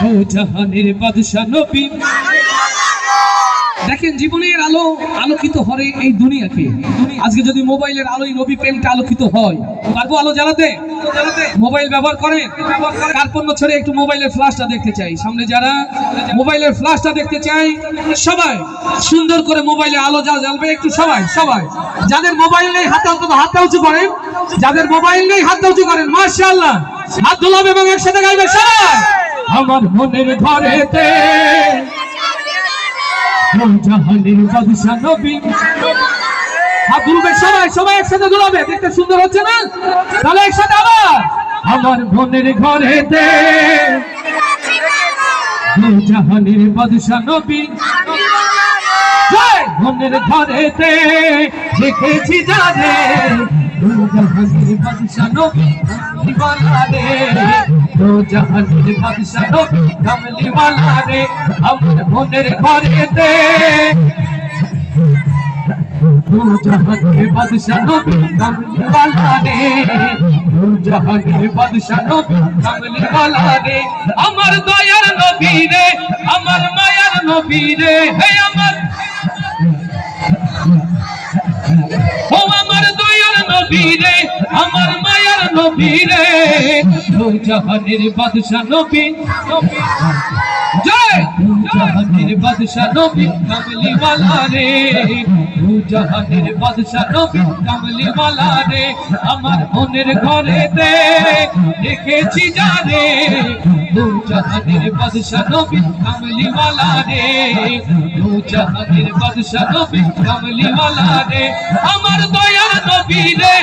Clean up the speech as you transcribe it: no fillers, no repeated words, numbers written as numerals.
ও জাহানের বাদশা নবী। দেখেন জীবনের আলো আলোকিত করে এই দুনিয়াকে। আজকে যদি মোবাইলের আলোয় নবী প্রেমটা আলোকিত হয়, পারবো আলো জ্বালাতে? মোবাইল ব্যবহার করেন? কার্পণ্য ছেড়ে একটু মোবাইলের ফ্ল্যাশটা দেখতে চাই। সামনে যারা মোবাইলের ফ্ল্যাশটা দেখতে চাই, সবাই সুন্দর করে মোবাইলে আলো জ্বালবে একটু। সবাই সবাই যাদের মোবাইল নেই হাতে অন্তত হাতটা উঁচু করেন। যাদের মোবাইল নেই হাতটা উঁচু করেন। মাশাআল্লাহ, হাত ধোলাবে এবং একসাথে গাইবে সবাই। আমার মনের ঘরেতে জাহানের বাদশা নবী। হাত দুলবে সবাই, সবাই একসাথে দুলাবে। দেখতে সুন্দর হচ্ছে না? তাহলে একসাথে আবার। আমার মনের ঘরেতে জাহানের বাদশা নবী। মনের ঘরেতে দেখেছি যারে জাহানের বাদশা নবী কামলিওয়ালা রে। জাহানের বাদশা নবী কামলিওয়ালা রে। আমার মনের ঘরেতে জাহানের বাদশা নবী কামলিওয়ালা রে। জাহানের বাদশা নবী কামলিওয়ালা রে। আমার দয়ার নবী রে, আমার মায়ার নবী রে। হে আমার ও আমার দয়ার নবী রে, আমার মায়ার নবী রে। জাহানের বাদশা নবী জয়। জাহানের বাদশা নবী কামলিওয়ালা রে। জাহানের বাদশা নবী কামলিওয়ালা রে। আমার মনের ঘরেতে দেখেছি যারে জাহানের বাদশা নবী কামলিওয়ালা রে। জাহানের বাদশা নবী কামলিওয়ালা রে। আমার দয়ার নবী রে।